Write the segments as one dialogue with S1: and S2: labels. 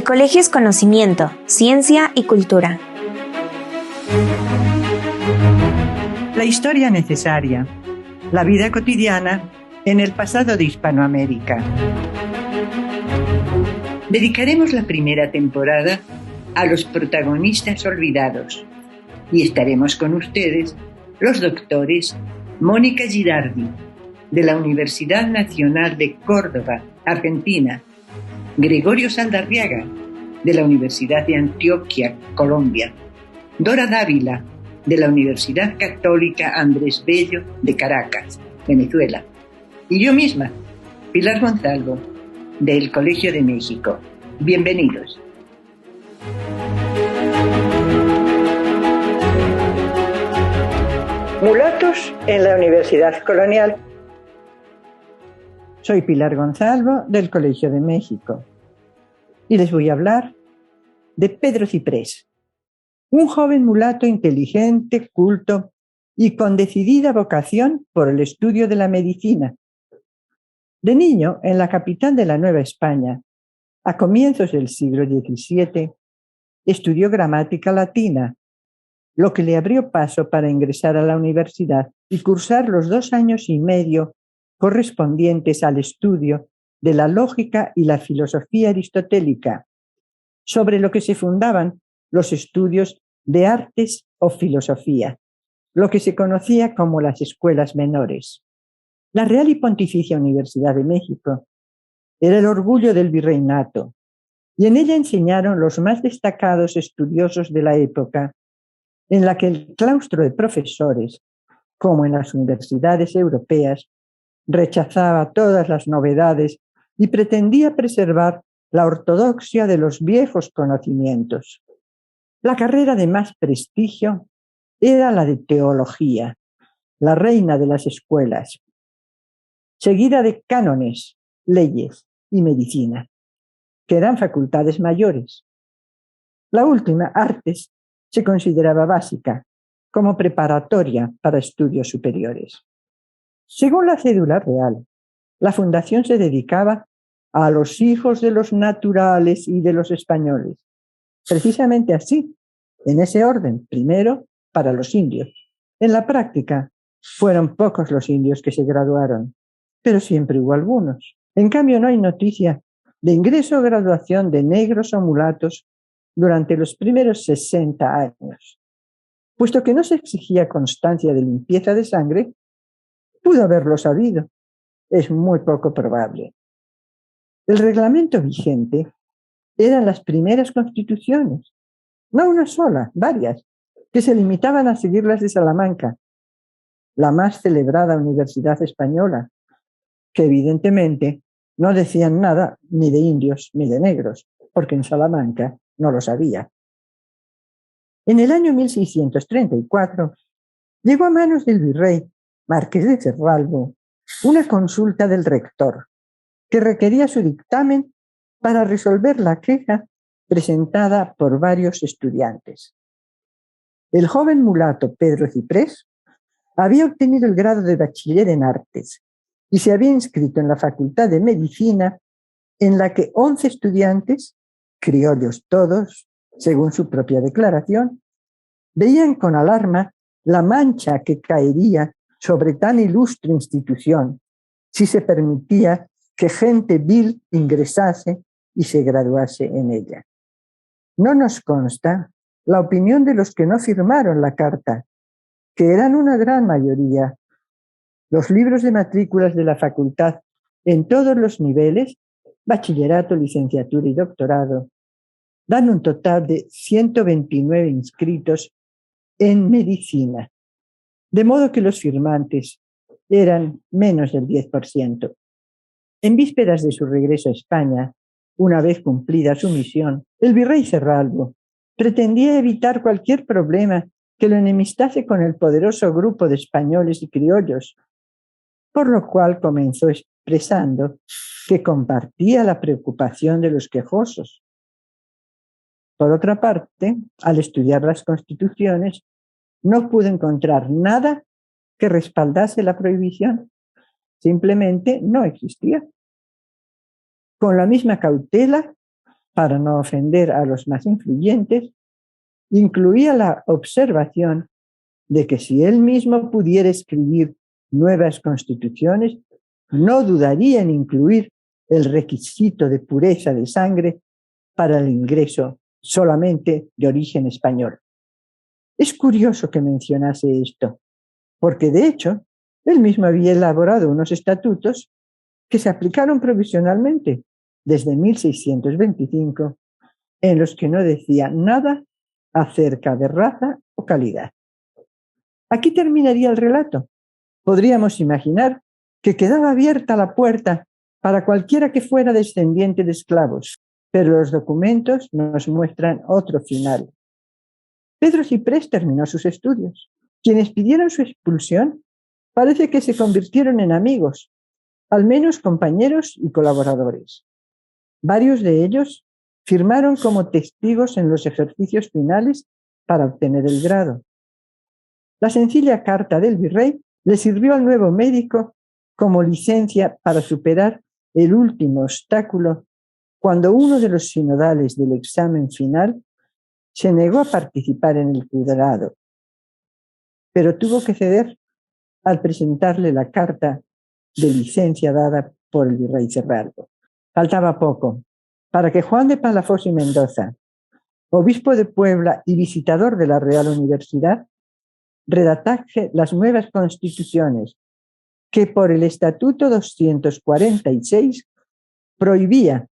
S1: colegio es conocimiento, ciencia y cultura.
S2: La historia necesaria, la vida cotidiana en el pasado de Hispanoamérica. Dedicaremos la primera temporada a los protagonistas olvidados y estaremos con ustedes los doctores Mónica Girardi, de la Universidad Nacional de Córdoba, Argentina, Gregorio Saldarriaga, de la Universidad de Antioquia, Colombia, Dora Dávila, de la Universidad Católica Andrés Bello de Caracas, Venezuela, y yo misma, Pilar Gonzalvo, del Colegio de México. Bienvenidos. Mulatos en la Universidad Colonial. Soy Pilar Gonzalvo, del Colegio de México, y les voy a hablar de Pedro Ciprés, un joven mulato inteligente, culto y con decidida vocación por el estudio de la medicina. De niño, en la capital de la Nueva España, a comienzos del siglo XVII, estudió gramática latina, lo que le abrió paso para ingresar a la universidad y cursar los 2 años y medio correspondientes al estudio de la lógica y la filosofía aristotélica, sobre lo que se fundaban los estudios de artes o filosofía, lo que se conocía como las escuelas menores. La Real y Pontificia Universidad de México era el orgullo del virreinato, y en ella enseñaron los más destacados estudiosos de la época, en la que el claustro de profesores, como en las universidades europeas, rechazaba todas las novedades y pretendía preservar la ortodoxia de los viejos conocimientos. La carrera de más prestigio era la de teología, la reina de las escuelas, seguida de cánones, leyes y medicina, que eran facultades mayores. La última, artes, se consideraba básica, como preparatoria para estudios superiores. Según la cédula real, la fundación se dedicaba a los hijos de los naturales y de los españoles. Precisamente así, en ese orden, primero para los indios. En la práctica, fueron pocos los indios que se graduaron, pero siempre hubo algunos. En cambio, no hay noticia de ingreso o graduación de negros o mulatos durante los primeros 60 años. Puesto que no se exigía constancia de limpieza de sangre, pudo haberlo sabido. Es muy poco probable. El reglamento vigente eran las primeras constituciones, no una sola, varias, que se limitaban a seguir las de Salamanca, la más celebrada universidad española, que evidentemente no decían nada ni de indios ni de negros, porque en Salamanca no lo sabía. En el año 1634 llegó a manos del virrey Marqués de Cerralbo una consulta del rector que requería su dictamen para resolver la queja presentada por varios estudiantes. El joven mulato Pedro Ciprés había obtenido el grado de bachiller en artes y se había inscrito en la Facultad de Medicina, en la que 11 estudiantes, criollos todos, según su propia declaración, veían con alarma la mancha que caería sobre tan ilustre institución si se permitía que gente vil ingresase y se graduase en ella. No nos consta la opinión de los que no firmaron la carta, que eran una gran mayoría. Los libros de matrículas de la facultad en todos los niveles, bachillerato, licenciatura y doctorado, dan un total de 129 inscritos en medicina, de modo que los firmantes eran menos del 10%. En vísperas de su regreso a España, una vez cumplida su misión, el virrey Cerralbo pretendía evitar cualquier problema que lo enemistase con el poderoso grupo de españoles y criollos, por lo cual comenzó expresando que compartía la preocupación de los quejosos. Por otra parte, al estudiar las constituciones, no pudo encontrar nada que respaldase la prohibición. Simplemente no existía. Con la misma cautela, para no ofender a los más influyentes, incluía la observación de que si él mismo pudiera escribir nuevas constituciones, no dudaría en incluir el requisito de pureza de sangre para el ingreso solamente de origen español. Es curioso que mencionase esto, porque de hecho, él mismo había elaborado unos estatutos que se aplicaron provisionalmente desde 1625, en los que no decía nada acerca de raza o calidad. Aquí terminaría el relato. Podríamos imaginar que quedaba abierta la puerta para cualquiera que fuera descendiente de esclavos, pero los documentos nos muestran otro final. Pedro Ciprés terminó sus estudios. Quienes pidieron su expulsión parece que se convirtieron en amigos, al menos compañeros y colaboradores. Varios de ellos firmaron como testigos en los ejercicios finales para obtener el grado. La sencilla carta del virrey le sirvió al nuevo médico como licencia para superar el último obstáculo cuando uno de los sinodales del examen final se negó a participar en el grado, pero tuvo que ceder al presentarle la carta de licencia dada por el virrey Cerralbo. Faltaba poco para que Juan de Palafox y Mendoza, obispo de Puebla y visitador de la Real Universidad, redactase las nuevas constituciones que por el Estatuto 246 prohibía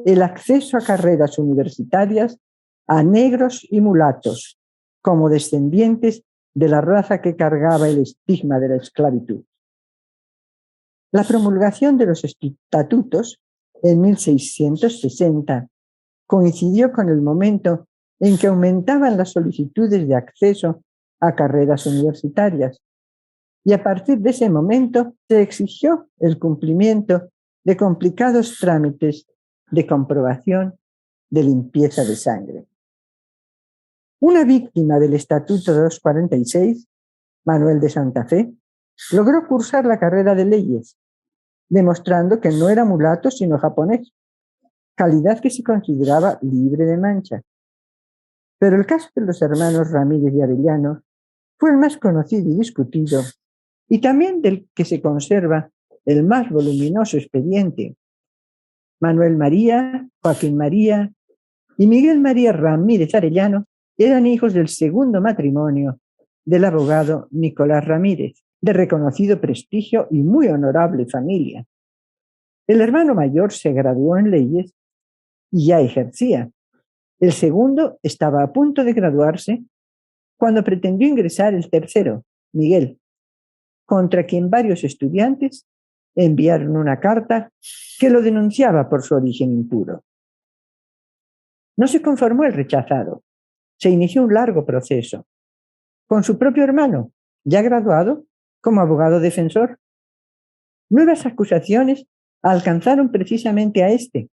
S2: el acceso a carreras universitarias a negros y mulatos como descendientes de la raza que cargaba el estigma de la esclavitud. La promulgación de los estatutos en 1660 coincidió con el momento en que aumentaban las solicitudes de acceso a carreras universitarias, y a partir de ese momento se exigió el cumplimiento de complicados trámites de comprobación de limpieza de sangre. Una víctima del Estatuto 246, Manuel de Santa Fe, logró cursar la carrera de leyes, demostrando que no era mulato sino japonés, calidad que se consideraba libre de mancha. Pero el caso de los hermanos Ramírez y Arellano fue el más conocido y discutido, y también del que se conserva el más voluminoso expediente. Manuel María, Joaquín María y Miguel María Ramírez Arellano eran hijos del segundo matrimonio del abogado Nicolás Ramírez, de reconocido prestigio y muy honorable familia. El hermano mayor se graduó en leyes y ya ejercía. El segundo estaba a punto de graduarse cuando pretendió ingresar el tercero, Miguel, contra quien varios estudiantes enviaron una carta que lo denunciaba por su origen impuro. No se conformó el rechazado. Se inició un largo proceso, con su propio hermano, ya graduado como abogado defensor. Nuevas acusaciones alcanzaron precisamente a este,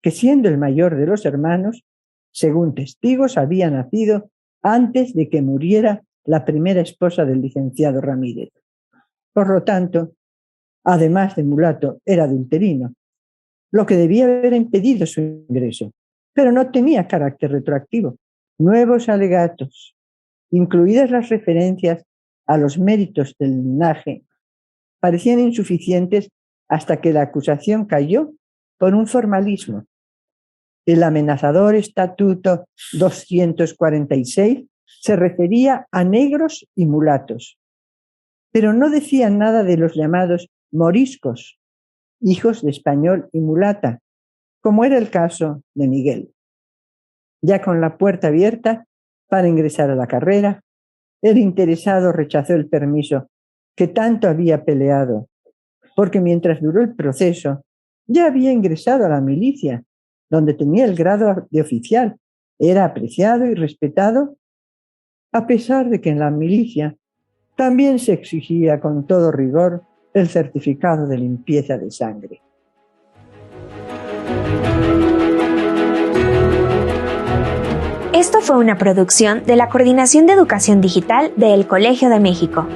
S2: que siendo el mayor de los hermanos, según testigos, había nacido antes de que muriera la primera esposa del licenciado Ramírez. Por lo tanto, además de mulato, era adulterino, lo que debía haber impedido su ingreso, pero no tenía carácter retroactivo. Nuevos alegatos, incluidas las referencias a los méritos del linaje, parecían insuficientes hasta que la acusación cayó por un formalismo. El amenazador Estatuto 246 se refería a negros y mulatos, pero no decía nada de los llamados moriscos, hijos de español y mulata, como era el caso de Miguel. Ya con la puerta abierta para ingresar a la carrera, el interesado rechazó el permiso que tanto había peleado, porque mientras duró el proceso ya había ingresado a la milicia, donde tenía el grado de oficial. Era apreciado y respetado, a pesar de que en la milicia también se exigía con todo rigor el certificado de limpieza de sangre.
S1: Esto fue una producción de la Coordinación de Educación Digital del Colegio de México.